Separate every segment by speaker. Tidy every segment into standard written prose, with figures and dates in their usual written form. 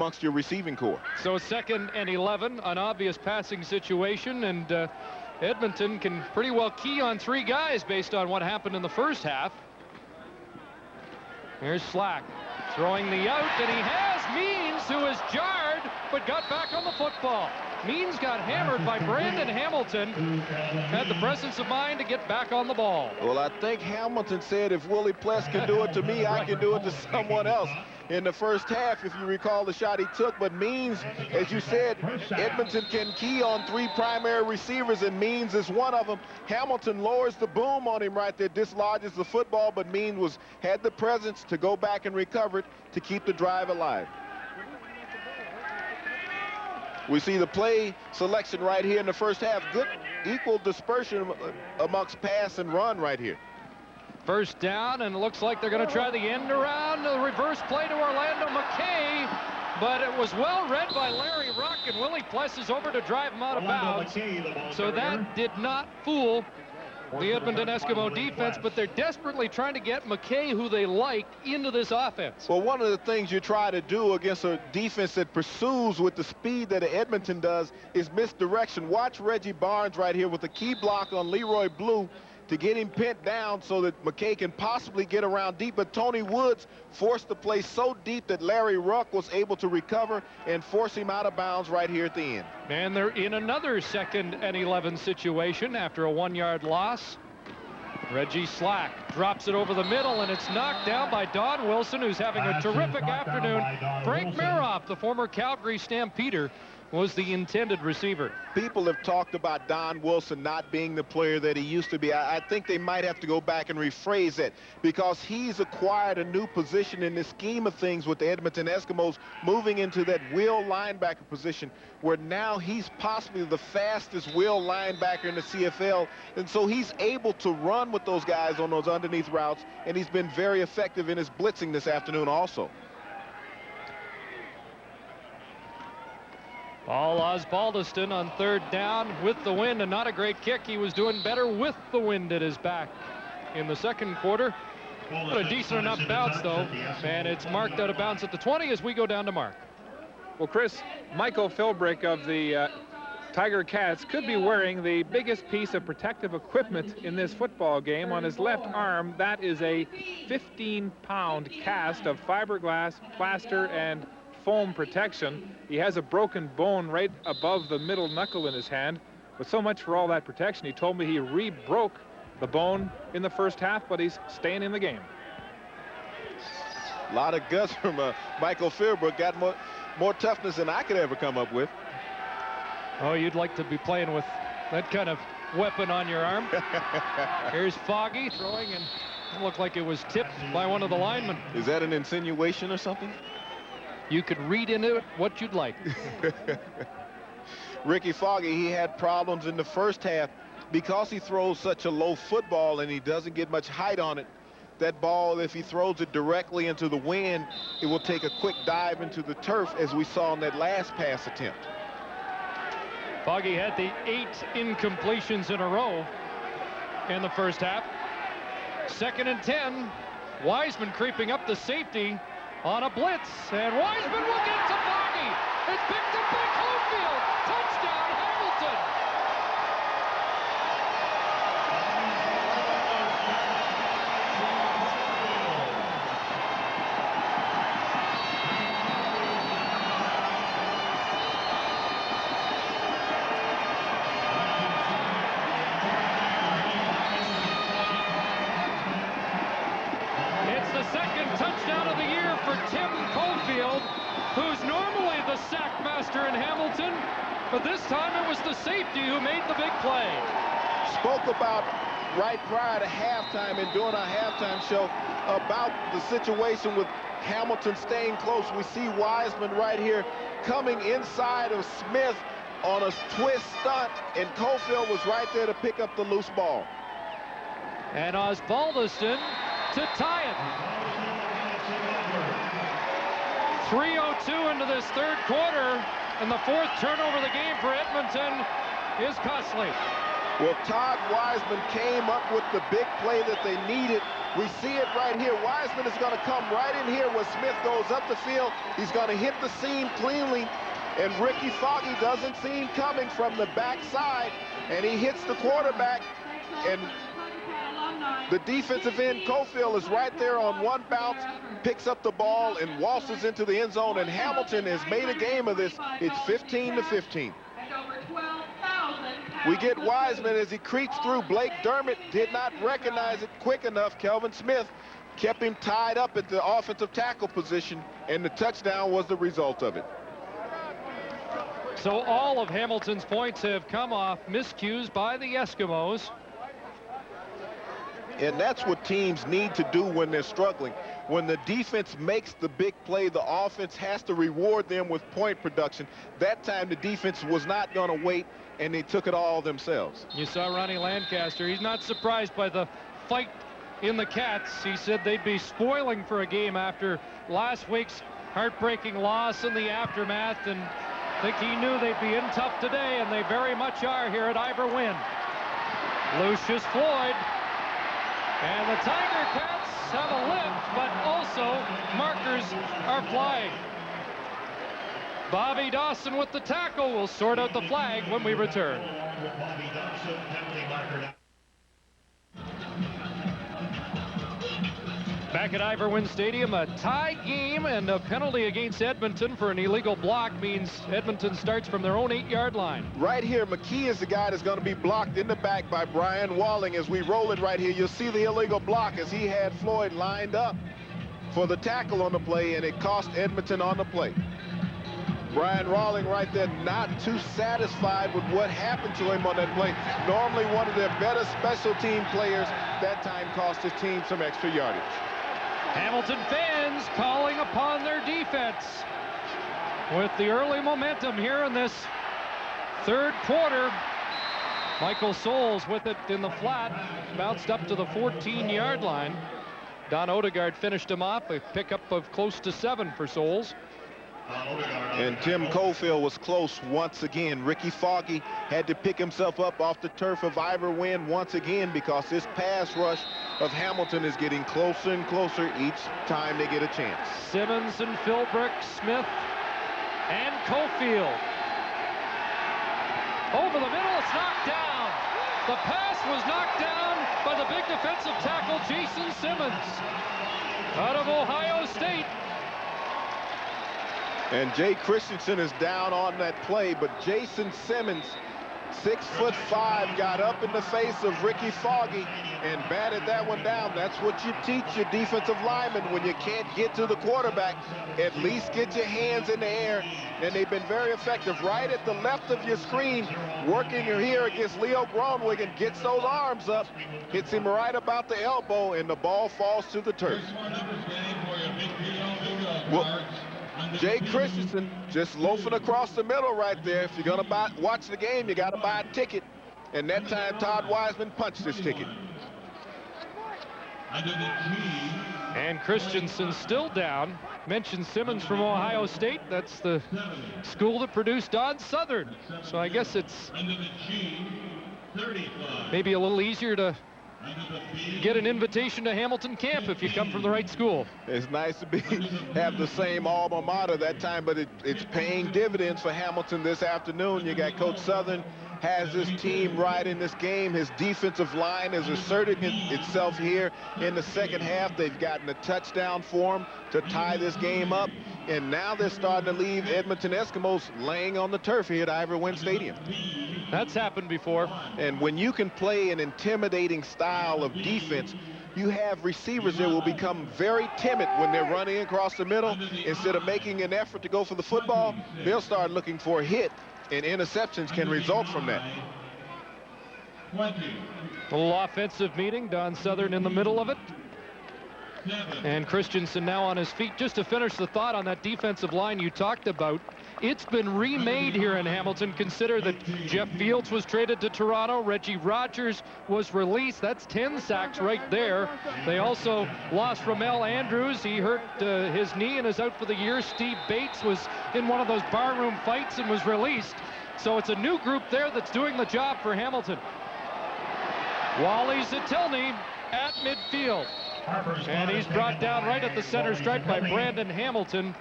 Speaker 1: amongst your receiving core.
Speaker 2: So 2nd and 11, an obvious passing situation, and Edmonton can pretty well key on 3 guys based on what happened in the first half. Here's Slack throwing the out, and he has Means, who is jarred but got back on the football. Means got hammered by Brandon Hamilton, had the presence of mind to get back on the ball.
Speaker 1: Well, I think Hamilton said, if Willie Pless can do it to me, I can do it to someone else. In the first half, if you recall the shot he took, but Means, as you said, Edmonton can key on 3 primary receivers, and Means is one of them. Hamilton lowers the boom on him right there, dislodges the football, but Means had the presence to go back and recover it to keep the drive alive. We see the play selection right here in the first half. Good equal dispersion amongst pass and run right here.
Speaker 2: First down, and it looks like they're going to try the end around, the reverse play to Orlando McKay, but it was well read by Larry Ruck, and Willie Pless is over to drive him out of bounds. So that did not fool the Edmonton Eskimo defense, but they're desperately trying to get McKay, who they like, into this offense.
Speaker 1: Well, one of the things you try to do against a defense that pursues with the speed that Edmonton does is misdirection. Watch Reggie Barnes right here with a key block on Leroy Blue to get him pinned down so that McKay can possibly get around deep. But Tony Woods forced the play so deep that Larry Ruck was able to recover and force him out of bounds right here at the end.
Speaker 2: And they're in another 2nd and 11 situation after a 1-yard loss. Reggie Slack drops it over the middle, and it's knocked down by Don Wilson, who's having a terrific afternoon. Frank Maroff, the former Calgary Stampeder, was the intended receiver.
Speaker 1: People have talked about Don Wilson not being the player that he used to be. I think they might have to go back and rephrase it, because he's acquired a new position in the scheme of things with the Edmonton Eskimos, moving into that wheel linebacker position, where now he's possibly the fastest wheel linebacker in the CFL, and so he's able to run with those guys on those underneath routes, and he's been very effective in his blitzing this afternoon also.
Speaker 2: Paul Osbaldiston on 3rd down with the wind, and not a great kick. He was doing better with the wind at his back in the 2nd quarter. But a decent enough bounce, though, and it's marked out of bounds at the 20 as we go down to Mark.
Speaker 3: Well, Chris, Michael Philbrick of the Tiger Cats could be wearing the biggest piece of protective equipment in this football game on his left arm. That is a 15-pound cast of fiberglass, plaster, and foam protection. He has a broken bone right above the middle knuckle in his hand. But so much for all that protection. He told me he re-broke the bone in the first half, but he's staying in the game.
Speaker 1: A lot of guts from Michael Philbrick. Got more toughness than I could ever come up with.
Speaker 2: Oh, you'd like to be playing with that kind of weapon on your arm. Here's Foggy throwing, and it looked like it was tipped by one of the linemen.
Speaker 1: Is that an insinuation or something?
Speaker 2: You could read into it what you'd like.
Speaker 1: Ricky Foggy, he had problems in the first half because he throws such a low football and he doesn't get much height on it. That ball, if he throws it directly into the wind, it will take a quick dive into the turf, as we saw in that last pass attempt.
Speaker 2: Foggy had the 8 incompletions in a row in the first half. 2nd and 10. Wiseman creeping up the safety on a blitz, and Wiseman will get to Foggy. It's picked up by Cofield. Touchdown, Hamilton. It's the 2nd touchdown of the year for Tim Cofield, who's normally the sack master in Hamilton, but this time it was the safety who made the big play.
Speaker 1: Spoke about right prior to halftime and during our halftime show about the situation with Hamilton staying close. We see Wiseman right here coming inside of Smith on a twist stunt, and Cofield was right there to pick up the loose ball.
Speaker 2: And Osbaldiston to tie it. 3:02 into this 3rd quarter, and the 4th turnover of the game for Edmonton is costly.
Speaker 1: Well, Todd Wiseman came up with the big play that they needed We see it right here. Wiseman is going to come right in here where Smith goes up the field. He's going to hit the seam cleanly, and Ricky Foggy doesn't see him coming from the backside, and he hits the quarterback, and the defensive end, Cofield, is right there on one bounce, picks up the ball and waltzes into the end zone, and Hamilton has made a game of this. It's 15-15. We get Wiseman as he creeps through. Blake Dermott did not recognize it quick enough. Kelvin Smith kept him tied up at the offensive tackle position, and the touchdown was the result of it.
Speaker 2: So all of Hamilton's points have come off miscues by the Eskimos.
Speaker 1: And that's what teams need to do when they're struggling. When the defense makes the big play, the offense has to reward them with point production. That time the defense was not going to wait, and they took it all themselves.
Speaker 2: You saw Ronnie Lancaster. He's not surprised by the fight in the Cats. He said they'd be spoiling for a game after last week's heartbreaking loss in the aftermath, and I think he knew they'd be in tough today, and they very much are here at Ivor Wynne. Lucius Floyd. And the Tiger Cats have a lift, but also markers are flying. Bobby Dawson with the tackle will sort out the flag when we return. Back at Ivor Wynne Stadium, a tie game and a penalty against Edmonton for an illegal block means Edmonton starts from their own 8-yard line.
Speaker 1: Right here, McKee is the guy that's going to be blocked in the back by Brian Walling. As we roll it right here, you'll see the illegal block as he had Floyd lined up for the tackle on the play, and it cost Edmonton on the play. Brian Walling right there, not too satisfied with what happened to him on that play. Normally one of their better special team players, that time cost his team some extra yardage.
Speaker 2: Hamilton fans calling upon their defense with the early momentum here in this third quarter. Michael Souls with it in the flat, bounced up to the 14-yard line. Don Odegaard finished him off, a pickup of close to 7 for Souls.
Speaker 1: And Tim Cofield was close once again. Ricky Foggy had to pick himself up off the turf of Ivor Wynne once again because this pass rush of Hamilton is getting closer and closer each time they get a chance.
Speaker 2: Simmons and Philbrick, Smith and Cofield. Over the middle, it's knocked down. The pass was knocked down by the big defensive tackle, Jason Simmons, out of Ohio State.
Speaker 1: And Jay Christensen is down on that play, but Jason Simmons, 6'5", got up in the face of Ricky Foggy and batted that one down. That's what you teach your defensive linemen when you can't get to the quarterback. At least get your hands in the air, and they've been very effective. Right at the left of your screen, working here against Leo Gronwig, gets those arms up, hits him right about the elbow, and the ball falls to the turf. Well, Jay Christensen just loafing across the middle right there. If you're going to watch the game, you got to buy a ticket. And that time, Todd Wiseman punched his ticket.
Speaker 2: And Christensen still down. Mentioned Simmons from Ohio State. That's the school that produced Don Southern. So I guess it's maybe a little easier to get an invitation to Hamilton camp if you come from the right school.
Speaker 1: It's nice to have the same alma mater that time, but it's paying dividends for Hamilton this afternoon. You got Coach Southern has his team right in this game. His defensive line is asserting itself here in the second half. They've gotten a touchdown for him to tie this game up, and now they're starting to leave Edmonton Eskimos laying on the turf here at Ivor Wynne Stadium.
Speaker 2: That's happened before.
Speaker 1: And when you can play an intimidating style of defense, you have receivers that will become very timid when they're running across the middle. Instead of making an effort to go for the football, they'll start looking for a hit, and interceptions can result from that.
Speaker 2: A little offensive meeting. Don Southern in the middle of it. And Christensen now on his feet. Just to finish the thought on that defensive line you talked about, it's been remade here in Hamilton. Consider that Jeff Fields was traded to Toronto. Reggie Rogers was released. That's 10 sacks right there. They also lost Ramel Andrews. He hurt his knee and is out for the year. Steve Bates was in one of those barroom fights and was released. So it's a new group there that's doing the job for Hamilton. Wally Zatilny at midfield. And he's brought down right at the center stripe by Brandon Hamilton.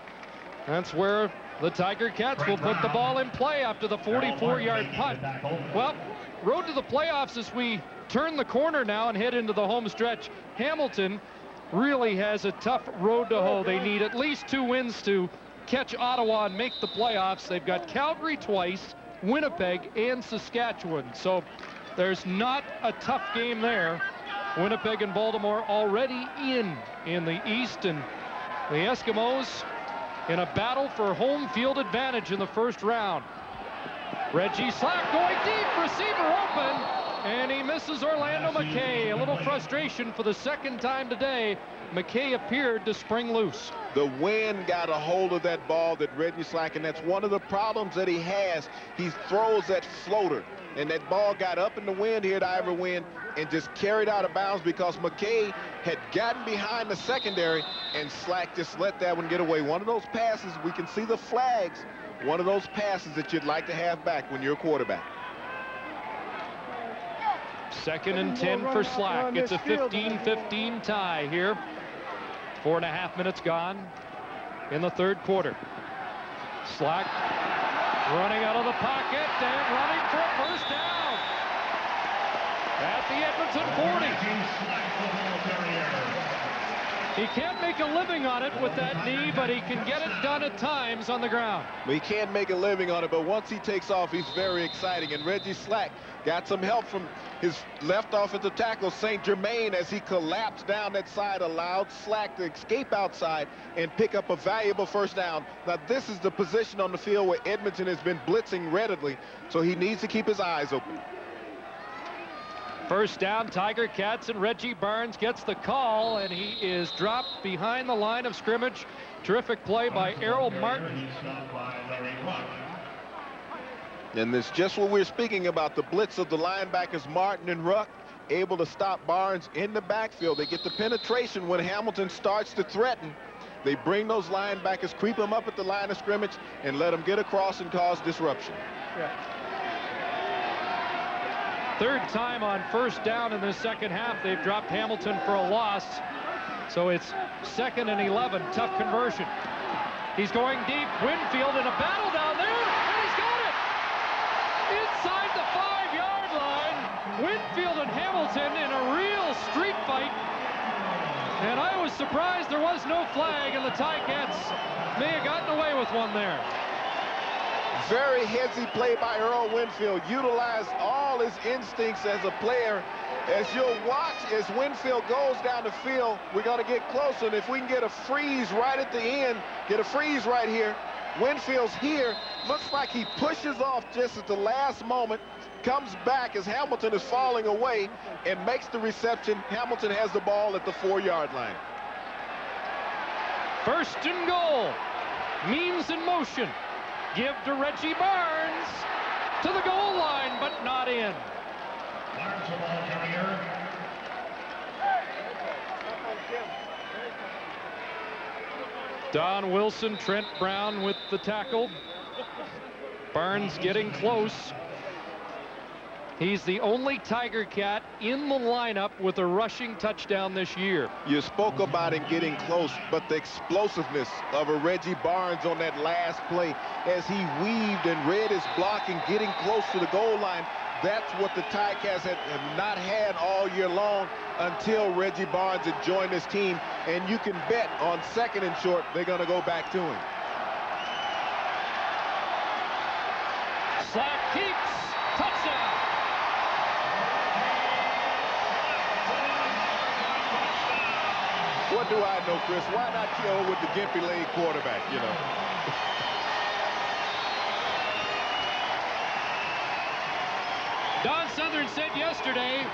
Speaker 2: That's where the Tiger Cats will put the ball in play after the 44-yard punt. Well, road to the playoffs as we turn the corner now and head into the home stretch. Hamilton really has a tough road to hoe. They need at least 2 wins to catch Ottawa and make the playoffs. They've got Calgary twice, Winnipeg, and Saskatchewan. So there's not a tough game there. Winnipeg and Baltimore already in the East, and the Eskimos in a battle for home field advantage in the first round. Reggie Slack going deep, receiver open, and he misses Orlando McKay. A little frustration for the second time today. McKay appeared to spring loose.
Speaker 1: The wind got a hold of that ball that Reggie Slack, and that's one of the problems that he has. He throws that floater, and that ball got up in the wind here at Ivor Wind and just carried out of bounds because McKay had gotten behind the secondary, and Slack just let that one get away. One of those passes, we can see the flags, one of those passes that you'd like to have back when you're a quarterback.
Speaker 2: 2nd and 10 for Slack. It's a 15-15 tie here. 4.5 minutes gone in the third quarter. Slack running out of the pocket and running for a first down at the Edmonton 40. He can't make a living on it with that knee, but he can get it done at times on the ground.
Speaker 1: He can't make a living on it, but once he takes off, he's very exciting. And Reggie Slack got some help from his left offensive tackle, St. Germain, as he collapsed down that side, allowed Slack to escape outside and pick up a valuable first down. Now, this is the position on the field where Edmonton has been blitzing readily, so he needs to keep his eyes open.
Speaker 2: First down, Tiger Cats, and Reggie Barnes gets the call, and he is dropped behind the line of scrimmage. Terrific play by Errol Martin.
Speaker 1: And it's just what we're speaking about, the blitz of the linebackers Martin and Ruck, able to stop Barnes in the backfield. They get the penetration when Hamilton starts to threaten. They bring those linebackers, creep them up at the line of scrimmage, and let them get across and cause disruption.
Speaker 2: Yeah. Third time on first down in the second half. They've dropped Hamilton for a loss. So it's 2nd and 11. Tough conversion. He's going deep. Winfield in a battle down there, and he's got it! Inside the 5-yard line. Winfield and Hamilton in a real street fight. And I was surprised there was no flag, and the Ticats may have gotten away with one there.
Speaker 1: Very heady play by Earl Winfield. Utilized all his instincts as a player. As you'll watch, as Winfield goes down the field, we're going to get closer. And if we can get a freeze right at the end, get a freeze right here. Winfield's here. Looks like he pushes off just at the last moment. Comes back as Hamilton is falling away and makes the reception. Hamilton has the ball at the 4-yard line.
Speaker 2: First and goal. Means in motion. Give to Reggie Barnes to the goal line, but not in. Don Wilson, Trent Brown with the tackle. Barnes getting close. He's the only Tiger Cat in the lineup with a rushing touchdown this year.
Speaker 1: You spoke about him getting close, but the explosiveness of a Reggie Barnes on that last play as he weaved and read his block and getting close to the goal line, that's what the Ticats have not had all year long until Reggie Barnes had joined this team. And you can bet on 2nd and short, they're going to go back to him.
Speaker 2: Slack keeps. Touchdown.
Speaker 1: What do I know, Chris? Why not go with the gimpy leg quarterback, you know?
Speaker 2: Don Southern said yesterday,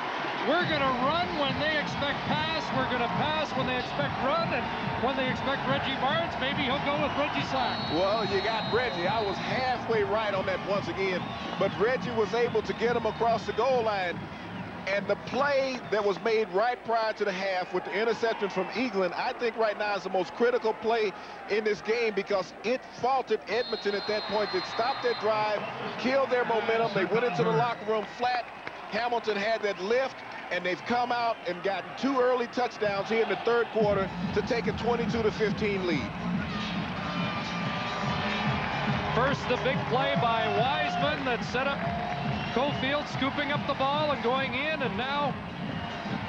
Speaker 2: we're going to run when they expect pass, we're going to pass when they expect run, and when they expect Reggie Barnes, maybe he'll go with Reggie Slack.
Speaker 1: Well, you got Reggie. I was halfway right on that once again, but Reggie was able to get him across the goal line. And the play that was made right prior to the half with the interception from Eaglin, I think right now is the most critical play in this game because it faulted Edmonton at that point. It stopped their drive, killed their momentum. They went into the locker room flat. Hamilton had that lift, and they've come out and gotten 2 early touchdowns here in the third quarter to take a 22-15 lead.
Speaker 2: First, the big play by Wiseman that set up Cofield, scooping up the ball and going in, and now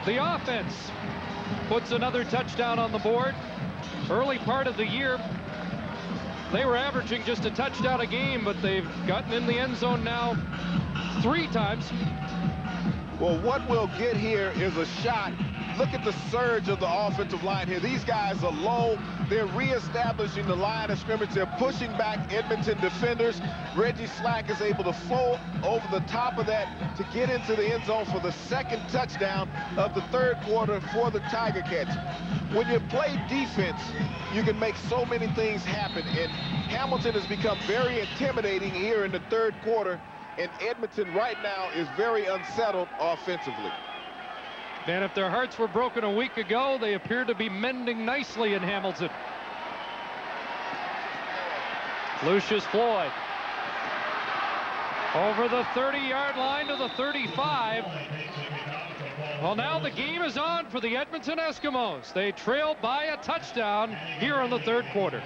Speaker 2: the offense puts another touchdown on the board. Early part of the year, they were averaging just a touchdown a game, but they've gotten in the end zone now 3 times.
Speaker 1: Well, what we'll get here is a shot. Look at the surge of the offensive line here. These guys are low. They're reestablishing the line of scrimmage. They're pushing back Edmonton defenders. Reggie Slack is able to float over the top of that to get into the end zone for the 2nd touchdown of the third quarter for the Tiger Cats. When you play defense, you can make so many things happen, and Hamilton has become very intimidating here in the third quarter, and Edmonton right now is very unsettled offensively.
Speaker 2: And if their hearts were broken a week ago, they appear to be mending nicely in Hamilton. Lucius Floyd over the 30-yard line to the 35. Well, now the game is on for the Edmonton Eskimos. They trail by a touchdown here in the third quarter.